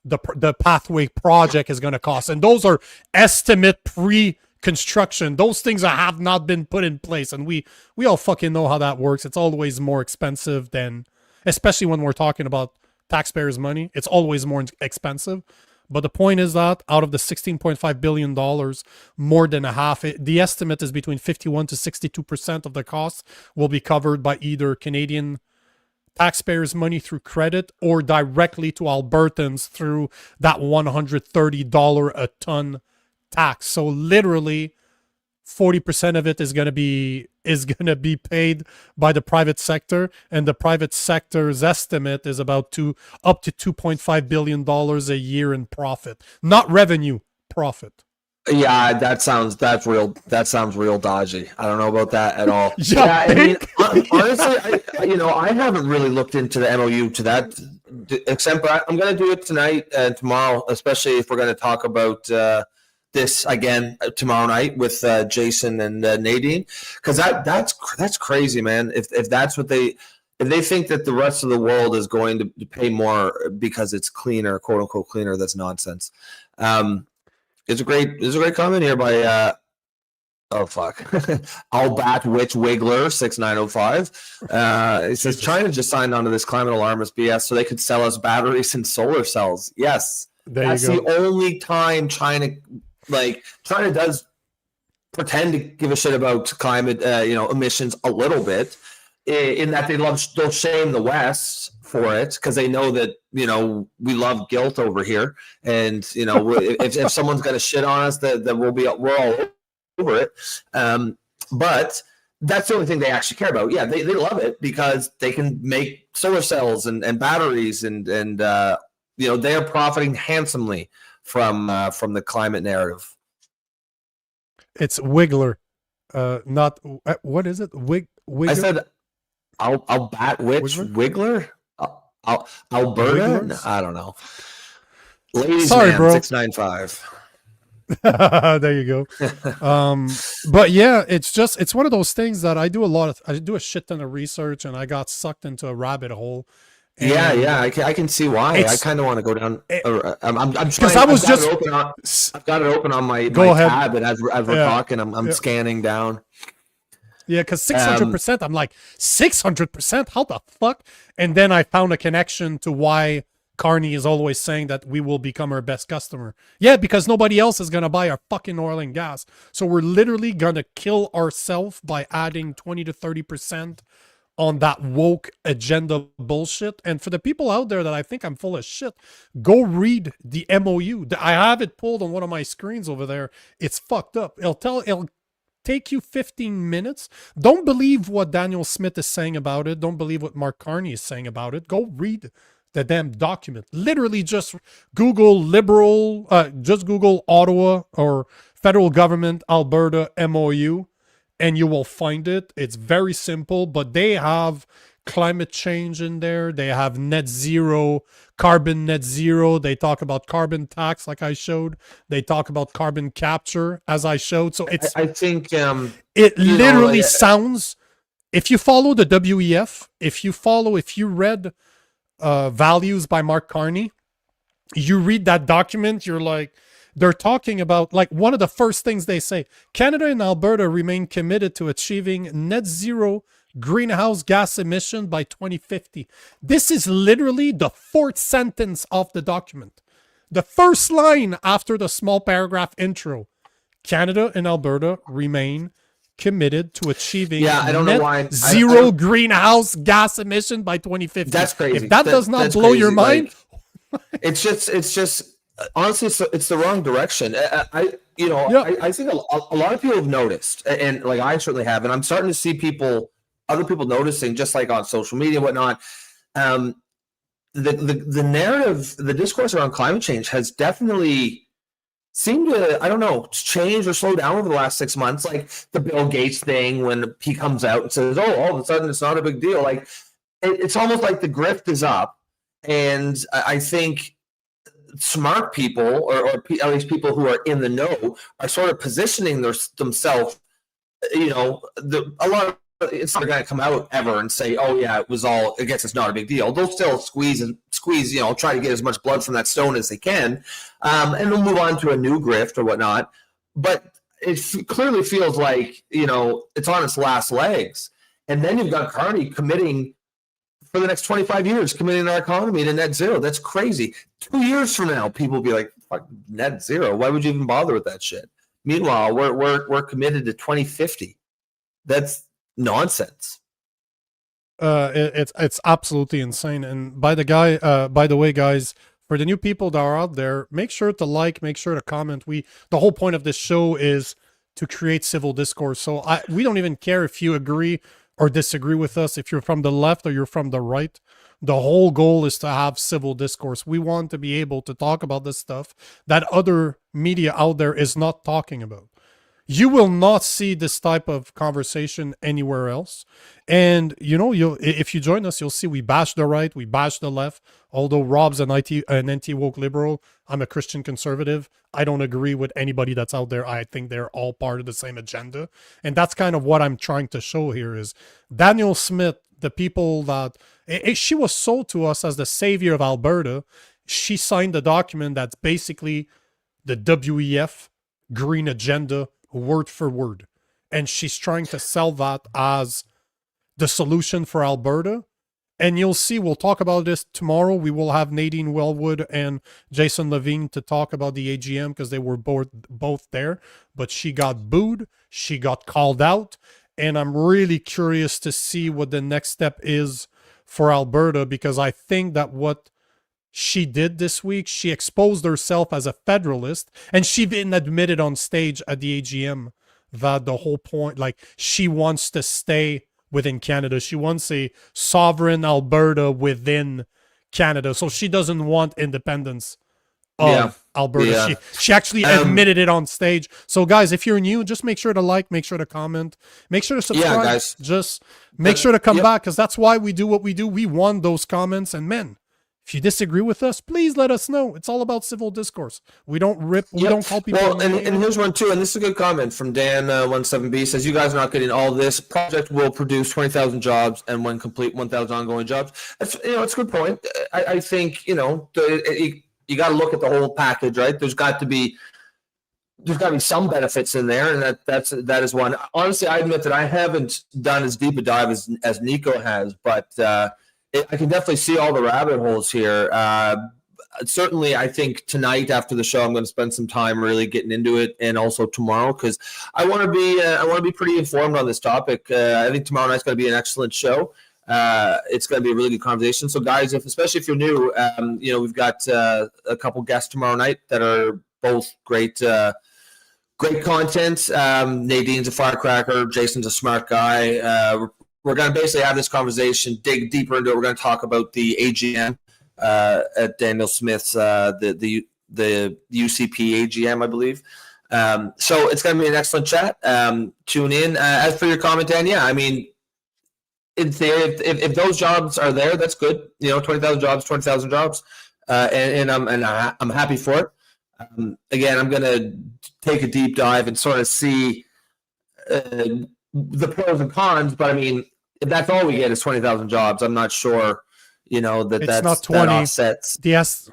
the pathway project is going to cost. And those are estimate pre-construction. Those things have not been put in place. And we all fucking know how that works. It's always more expensive than, especially when we're talking about taxpayers' money, it's always more expensive. But the point is that out of the $16.5 billion, more than a half, the estimate is between 51 to 62% of the costs will be covered by either Canadian taxpayers' money through credit or directly to Albertans through that $130 a ton tax. So literally 40% of it is going to be paid by the private sector, and the private sector's estimate is about up to $2.5 billion a year in profit, not revenue, profit. Yeah, that sounds real dodgy. I don't know about that at all. Yeah, I mean, honestly, I haven't really looked into the MOU to that extent, but I'm going to do it tonight and tomorrow, especially if we're going to talk about this again tomorrow night with Jason and Nadine, because that's crazy, man. If that's what if they think that the rest of the world is going to pay more because it's cleaner, quote unquote cleaner, that's nonsense. It's a great comment here by oh fuck, Albat Witch Wiggler 6905. It says China just signed onto this climate alarmist BS so they could sell us batteries and solar cells. Yes, that's the only time China does pretend to give a shit about climate, emissions a little bit, in that they'll shame the West for it because they know that we love guilt over here, and if someone's gonna shit on us, that we're all over it. But that's the only thing they actually care about. Yeah, they love it because they can make solar cells and batteries, and they are profiting handsomely from the climate narrative. It's Wiggler, not what is it? Wiggler? I said I'll bat witch Wiggler. Alberta? No, I don't know. Ladies man, bro. 695. There you go. But yeah, it's one of those things that I do a shit ton of research, and I got sucked into a rabbit hole. And I can see why. I kind of want to go down. I'm trying. I've got it open on my tab, and as we're talking, I'm scanning down. Yeah, because 600%, I'm like, 600%? How the fuck? And then I found a connection to why Carney is always saying that we will become our best customer. Yeah, because nobody else is going to buy our fucking oil and gas. So we're literally going to kill ourselves by adding 20 to 30% on that woke agenda bullshit. And for the people out there that I think I'm full of shit, go read the MOU. I have it pulled on one of my screens over there. It's fucked up. It'll take you 15 minutes. Don't believe what Daniel Smith is saying about it. Don't believe what Mark Carney is saying about it. Go read the damn document. Literally just Google just Google Ottawa or federal government Alberta MOU, and you will find it. It's very simple, but they have climate change in there. They have net zero, carbon net zero. They talk about carbon tax, like I showed. They talk about carbon capture, as I showed. So I think it literally sounds. If you follow the WEF, if you read Values by Mark Carney, you read that document, you're like, they're talking about, like, one of the first things they say, Canada and Alberta remain committed to achieving net zero greenhouse gas emission by 2050. This is literally the fourth sentence of the document. The first line after the small paragraph intro. Canada and Alberta remain committed to achieving zero greenhouse gas emission by 2050. That's crazy. If that does not blow your mind, it's just honestly, it's the wrong direction. I think a lot of people have noticed, and like I certainly have, and I'm starting to see other people noticing, just like on social media and whatnot. The narrative, the discourse around climate change has definitely seem to, I don't know, change or slow down over the last 6 months. Like the Bill Gates thing, when he comes out and says, "Oh, all of a sudden it's not a big deal." Like it's almost like the grift is up, and I think smart people, or at least people who are in the know, are sort of positioning themselves. A lot of it's not going to come out ever and say, "Oh yeah, it was all." I guess it's not a big deal. They'll still squeeze, try to get as much blood from that stone as they can, and they'll move on to a new grift or whatnot. But it clearly feels like it's on its last legs. And then you've got Carney committing for the next 25 years, committing our economy to net zero. That's crazy. 2 years from now, people will be like, "Fuck, net zero. Why would you even bother with that shit?" Meanwhile, we're committed to 2050. That's nonsense. It's absolutely insane. And by the way, guys, for the new people that are out there, make sure to like, make sure to comment. The whole point of this show is to create civil discourse. So we don't even care if you agree or disagree with us, if you're from the left or you're from the right. The whole goal is to have civil discourse. We want to be able to talk about this stuff that other media out there is not talking about. You will not see this type of conversation anywhere else. And if you join us, you'll see we bash the right, we bash the left. Although Rob's an anti-woke liberal, I'm a Christian conservative. I don't agree with anybody that's out there. I think they're all part of the same agenda. And that's kind of what I'm trying to show here is Danielle Smith, the people that she was sold to us as the savior of Alberta. She signed a document that's basically the WEF green agenda word for word. And she's trying to sell that as the solution for Alberta. And you'll see, we'll talk about this tomorrow. We will have Nadine Wellwood and Jason Levine to talk about the AGM because they were both there. But she got booed. She got called out. And I'm really curious to see what the next step is for Alberta, because I think that what she did this week, she exposed herself as a federalist, and she even admitted on stage at the AGM that the whole point, like, she wants to stay within Canada. She wants a sovereign Alberta within Canada. So she doesn't want independence of Alberta. Yeah. She actually admitted it on stage. So guys, if you're new, just make sure to like, make sure to comment, make sure to subscribe. Yeah, guys. Just make sure to come back, because that's why we do what we do. We want those comments. And men, if you disagree with us, please let us know. It's all about civil discourse. We don't rip. We don't call people. Well, and here's one too, and this is a good comment from Dan 17B. Says, "You guys are not getting all this. Project will produce 20,000 jobs, and when complete, 1,000 ongoing jobs." That's it's a good point. I think you got to look at the whole package, right? There's got to be some benefits in there, and that is one. Honestly, I admit that I haven't done as deep a dive as Nico has, but I can definitely see all the rabbit holes here. Certainly, I think tonight after the show, I'm going to spend some time really getting into it, and also tomorrow, because I want to be pretty informed on this topic. I think tomorrow night's going to be an excellent show. It's going to be a really good conversation. So, guys, especially if you're new, we've got a couple guests tomorrow night that are both great content. Nadine's a firecracker. Jason's a smart guy. We're going to basically have this conversation, dig deeper into it. We're going to talk about the AGM at Danielle Smith's, the UCP AGM, I believe. So it's going to be an excellent chat. Tune in. As for your comment, Dan, yeah, I mean, in theory, if those jobs are there, that's good. 20,000 jobs, 20,000 jobs, and I'm happy for it. Again, I'm going to take a deep dive and sort of see the pros and cons, but I mean, if that's all we get is 20,000 jobs, I'm not sure, that's not 20. That offsets. Yes.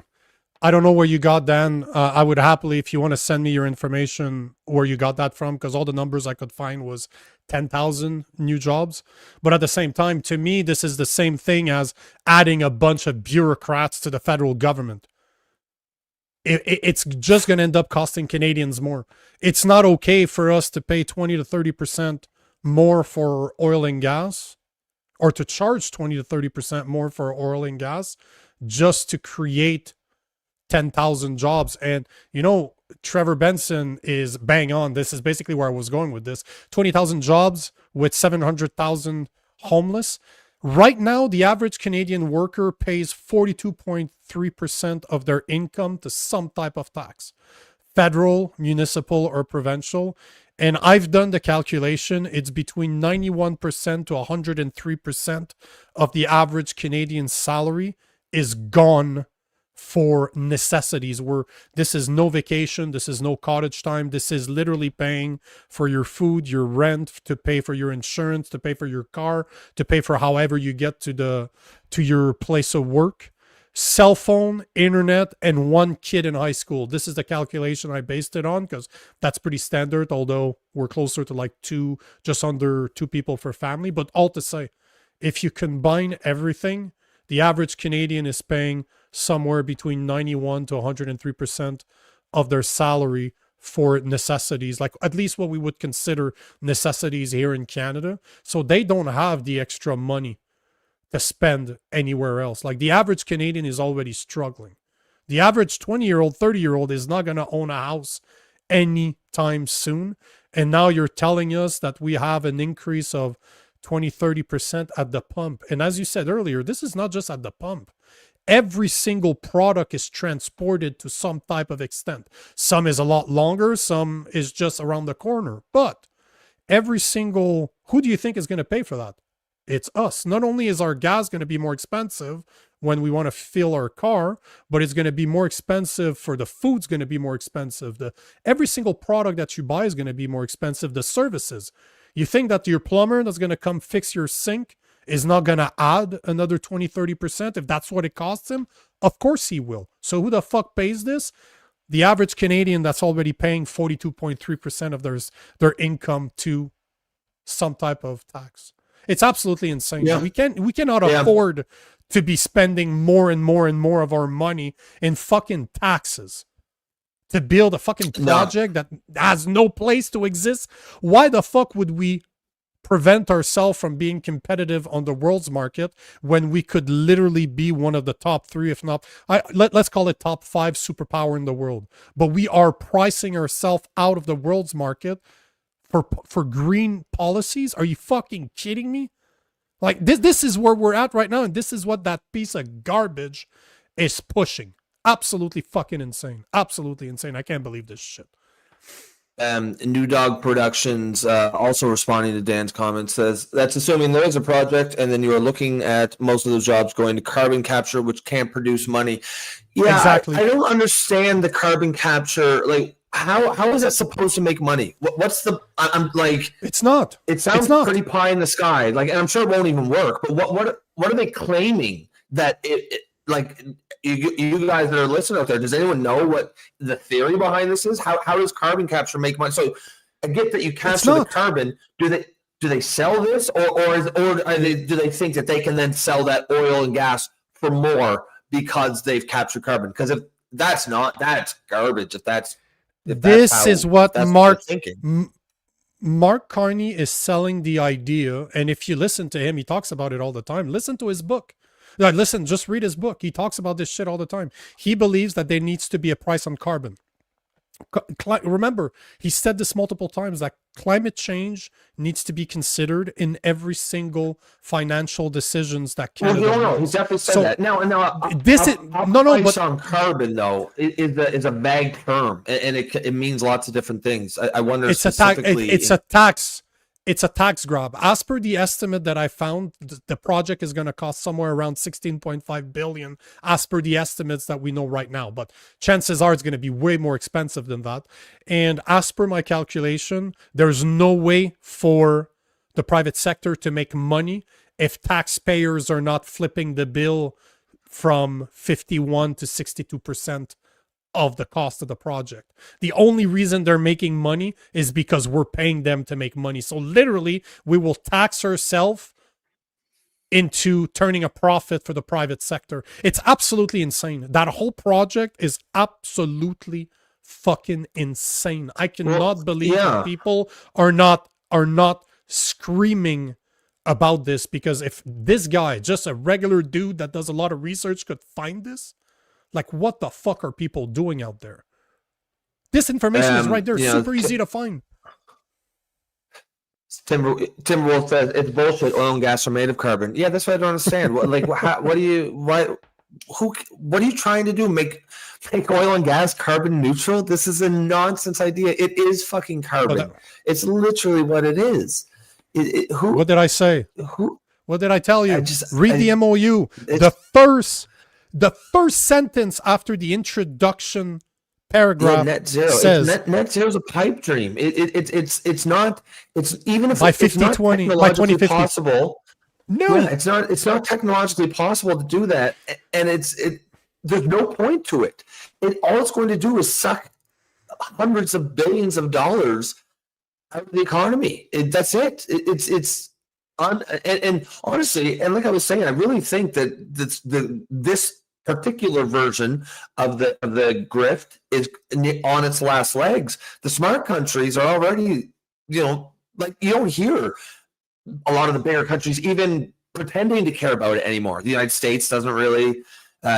I don't know where you got Dan. I would happily, if you want to send me your information where you got that from, because all the numbers I could find was 10,000 new jobs. But at the same time, to me, this is the same thing as adding a bunch of bureaucrats to the federal government. It's just going to end up costing Canadians more. It's not okay for us to pay 20 to 30% more for oil and gas, or to charge 20 to 30% more for oil and gas just to create 10,000 jobs. And, Trevor Benson is bang on. This is basically where I was going with this. 20,000 jobs with 700,000 homeless. Right now, the average Canadian worker pays 42.3% of their income to some type of tax. federal, municipal, or provincial. And I've done the calculation. It's between 91% to 103% of the average Canadian salary is gone for necessities, where this is no vacation, this is no cottage time, this is literally paying for your food, your rent, to pay for your insurance, to pay for your car, to pay for however you get to your place of work, cell phone, internet, and one kid in high school. This is the calculation I based it on, because that's pretty standard, although we're closer to like just under 2 people per family. But all to say, if you combine everything, the average Canadian is paying somewhere between 91 to 103% of their salary for necessities, like at least what we would consider necessities here in Canada. So they don't have the extra money to spend anywhere else. Like the average Canadian is already struggling. The average 20-year-old, 30-year-old is not going to own a house anytime soon. And now you're telling us that we have an increase of 20-30% at the pump. And as you said earlier, this is not just at the pump. Every single product is transported to some type of extent. Some is a lot longer, some is just around the corner. But every single, who do you think is going to pay for that? It's us. Not only is our gas going to be more expensive when we want to fill our car, but it's going to be more expensive for the food's going to be more expensive. Every single product that you buy is going to be more expensive. The services. You think that your plumber that's going to come fix your sink is not going to add another 20-30% if that's what it costs him? Of course he will. So who the fuck pays this? The average Canadian that's already paying 42.3% of their income to some type of tax. It's absolutely insane. Yeah. We cannot afford to be spending more and more and more of our money in fucking taxes to build a fucking project that has no place to exist. Why the fuck would we prevent ourselves from being competitive on the world's market when we could literally be one of the top 3, if not, let's call it top 5 superpower in the world? But we are pricing ourselves out of the world's market for green policies. Are you fucking kidding me? Like this is where we're at right now, and this is what that piece of garbage is pushing. Absolutely fucking insane. Absolutely insane. I can't believe this shit. New Dog Productions also responding to Dan's comments says that's assuming there is a project and then you are looking at most of those jobs going to carbon capture, which can't produce money. Yeah, exactly. I don't understand the carbon capture. Like, how is that supposed to make money? What's the? I'm like, it's not. It sounds pretty pie in the sky. Like, and I'm sure it won't even work. But what are they claiming that it like? You guys that are listening out there, does anyone know what the theory behind this is? How does carbon capture make money? So I get that you capture the carbon. Do they sell this, or do they think that they can then sell that oil and gas for more because they've captured carbon? Because if that's garbage. This is what Mark Carney is selling the idea, and if you listen to him, he talks about it all the time. Listen to his book. Listen, just read his book. He talks about this shit all the time. He believes that there needs to be a price on carbon. Remember, he said this multiple times, that climate change needs to be considered in every single financial decisions that Canada makes. No, he's definitely said that. Now, price on carbon though is a vague term, and it means lots of different things. I wonder. It's a tax. It's a tax grab. As per the estimate that I found, the project is going to cost somewhere around 16.5 billion, as per the estimates that we know right now. But chances are it's going to be way more expensive than that. And as per my calculation, there's no way for the private sector to make money if taxpayers are not flipping the bill from 51 to 62% of the cost of the project. The only reason they're making money is because we're paying them to make money. So literally, we will tax ourselves into turning a profit for the private sector. It's absolutely insane. That whole project is absolutely fucking insane. I cannot believe that people are not screaming about this, because if this guy, just a regular dude that does a lot of research, could find this, like, what the fuck are people doing out there? This information is right there. Super easy to find. Timberwolf says it's bullshit. Oil and gas are made of carbon. Yeah, that's what I don't understand. Why What are you trying to do? Make oil and gas carbon neutral? This is a nonsense idea. It is fucking carbon. It's literally what it is. What did I say? What did I tell you? Read the MOU. The first sentence after the introduction paragraph net zero says net zero is a pipe dream. It's not. It's even if by it's not 2020 by technologically 2050 possible. No, yeah, it's not technologically possible to do that, and there's no point to it. All it's going to do is suck hundreds of billions of dollars out of the economy. That's it. And honestly, and like I was saying, I really think that this particular version of the grift is on its last legs. The smart countries are already, like, you don't hear a lot of the bigger countries even pretending to care about it anymore. The United States doesn't really,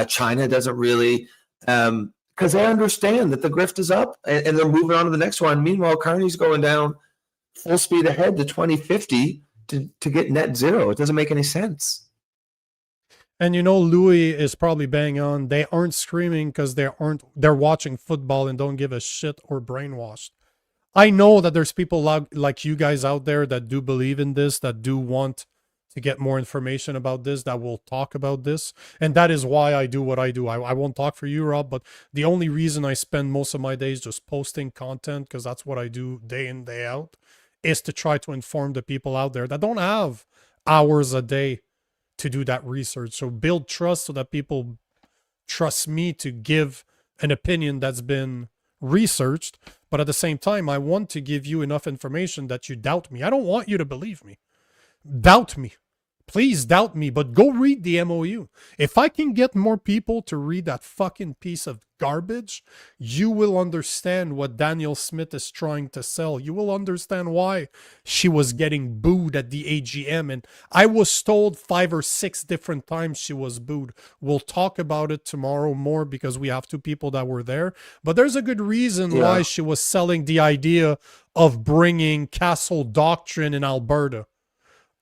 China doesn't really, because they understand that the grift is up and they're moving on to the next one. Meanwhile, Carney's going down full speed ahead to 2050 to get net zero. It doesn't make any sense. And Louis is probably bang on. They aren't screaming because they're watching football and don't give a shit or brainwashed. I know that there's people like you guys out there that do believe in this, that do want to get more information about this, that will talk about this. And that is why I do what I do. I won't talk for you, Rob, but the only reason I spend most of my days just posting content, because that's what I do day in, day out, is to try to inform the people out there that don't have hours a day to do that research. So build trust so that people trust me to give an opinion that's been researched. But at the same time, I want to give you enough information that you doubt me. I don't want you to believe me. Doubt me. Please doubt me, but go read the MOU. If I can get more people to read that fucking piece of garbage, you will understand what Danielle Smith is trying to sell. You will understand why she was getting booed at the AGM. And I was told 5 or 6 different times she was booed. We'll talk about it tomorrow more because we have 2 people that were there. But there's a good reason why she was selling the idea of bringing Castle Doctrine in Alberta.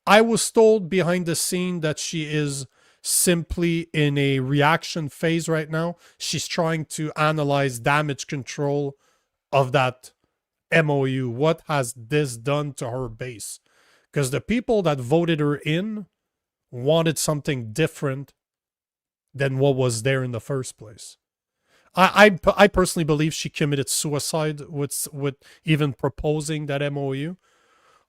I was told behind the scene that she is simply in a reaction phase right now. She's trying to analyze damage control of that MOU. What has this done to her base? Because the people that voted her in wanted something different than what was there in the first place. I personally believe she committed suicide with even proposing that MOU.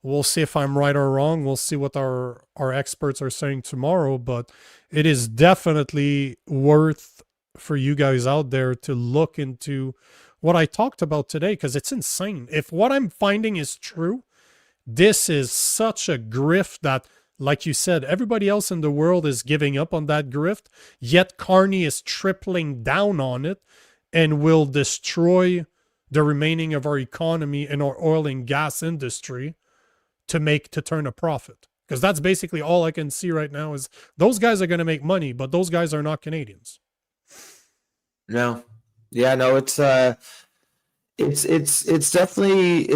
We'll see if I'm right or wrong. We'll see what our experts are saying tomorrow, but it is definitely worth for you guys out there to look into what I talked about today, because it's insane. If what I'm finding is true, this is such a grift that, like you said, everybody else in the world is giving up on that grift, yet Carney is tripling down on it and will destroy the remaining of our economy and our oil and gas industry to turn a profit. Because that's basically all I can see right now is those guys are going to make money, but those guys are not Canadians. No. Yeah, no, it's definitely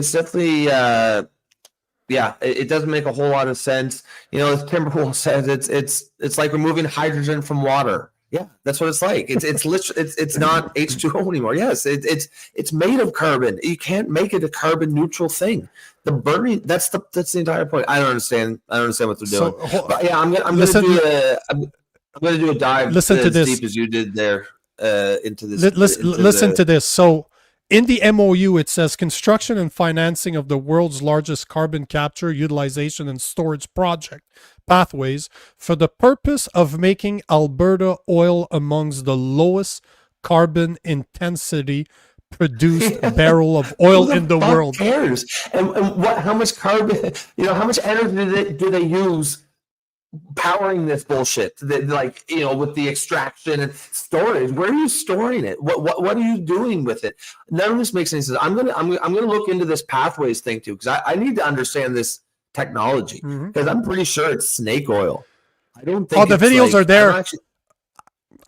yeah, it doesn't make a whole lot of sense. As Timberwolf says, it's like removing hydrogen from water. Yeah, that's what it's like. It's literally it's not H2O anymore. Yes, it's made of carbon. You can't make it a carbon neutral thing. The burning, that's the entire point. I don't understand what they're doing. But yeah, I'm gonna do a dive listen to this. Deep as you did there into this. Listen to this. So in the MOU, it says construction and financing of the world's largest carbon capture, utilization, and storage project pathways for the purpose of making Alberta oil amongst the lowest carbon intensity produced barrel of oil in the world. Who cares? And how much carbon, how much energy do they use powering this bullshit? With the extraction and storage, where are you storing it? What are you doing with it? None of this makes any sense. I'm gonna look into this pathways thing too, because I need to understand this technology, because I'm pretty sure it's snake oil. I don't think. The videos are there.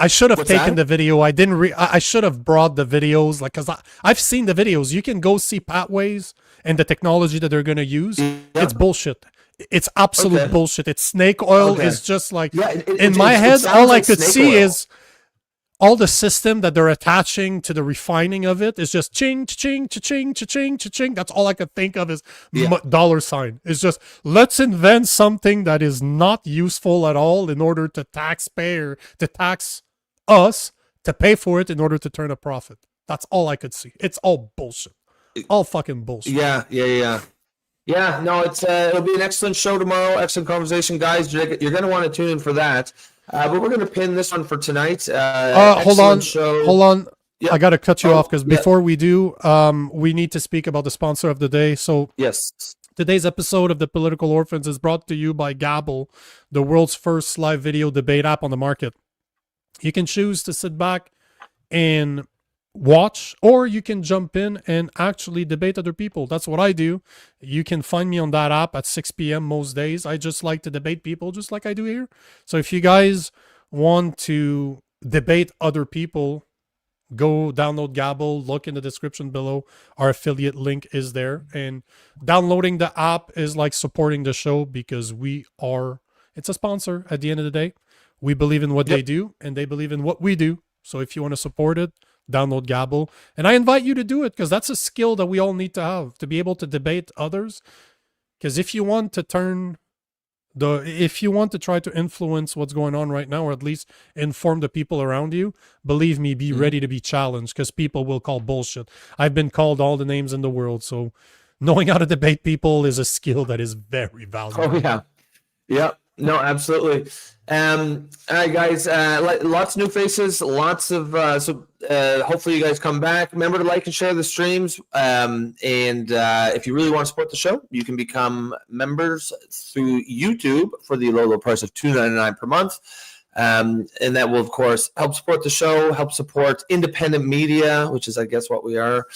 I should have taken the video. I didn't. I should have brought the videos, because I've seen the videos. You can go see pathways and the technology that they're going to use. Yeah. It's bullshit. It's absolute bullshit. It's snake oil. It's just like in my head. All I could see is all the system that they're attaching to the refining of it is just ching, ching, ching, ching, ching. That's all I could think of is dollar sign. It's just, let's invent something that is not useful at all in order to tax us to pay for it in order to turn a profit. That's all I could see. It's all bullshit. All fucking bullshit. Yeah. No, it'll be an excellent show tomorrow. Excellent conversation, guys. You're going to want to tune in for that. But we're going to pin this one for tonight. Hold on. Yep. I got to cut you off because before we do, we need to speak about the sponsor of the day. So yes, today's episode of The Political Orphans is brought to you by Gabble, the world's first live video debate app on the market. You can choose to sit back and watch, or you can jump in and actually debate other people. That's what I do. You can find me on that app at 6 p.m. most days. I just like to debate people just like I do here. So if you guys want to debate other people, go download Gabble, look in the description below. Our affiliate link is there. And downloading the app is like supporting the show because it's a sponsor at the end of the day. We believe in what they do and they believe in what we do. So if you want to support it, download Gabble. And I invite you to do it because that's a skill that we all need to have, to be able to debate others. Because if you want to try to influence what's going on right now, or at least inform the people around you, believe me, be ready to be challenged because people will call bullshit. I've been called all the names in the world. So knowing how to debate people is a skill that is very valuable. Oh, yeah. Yeah. No, absolutely. All right, guys. Lots of new faces. Lots of hopefully you guys come back. Remember to like and share the streams. And if you really want to support the show, you can become members through YouTube for the low price of $2.99 per month. And that will, of course, help support the show, help support independent media, which is, I guess, what we are.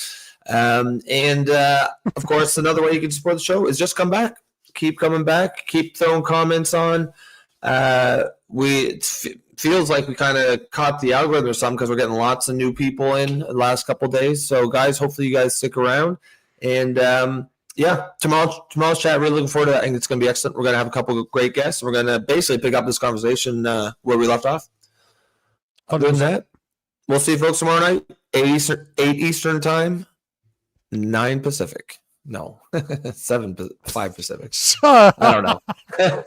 Of course, another way you can support the show is just come back. Keep coming back. Keep throwing comments on. It feels like we kind of caught the algorithm or something because we're getting lots of new people in the last couple of days. So, guys, hopefully you guys stick around. And tomorrow's chat, really looking forward to it. I think it's going to be excellent. We're going to have a couple of great guests. We're going to basically pick up this conversation where we left off. Other than that, we'll see you folks tomorrow night, 8 Eastern time, 9 Pacific. No, 5 Pacific. I don't know.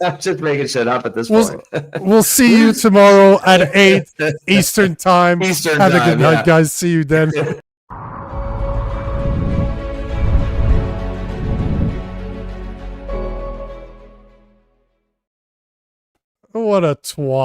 I'm just making shit up at this point. We'll see you tomorrow at 8 Eastern time. Have a good night, guys. See you then. What a twat.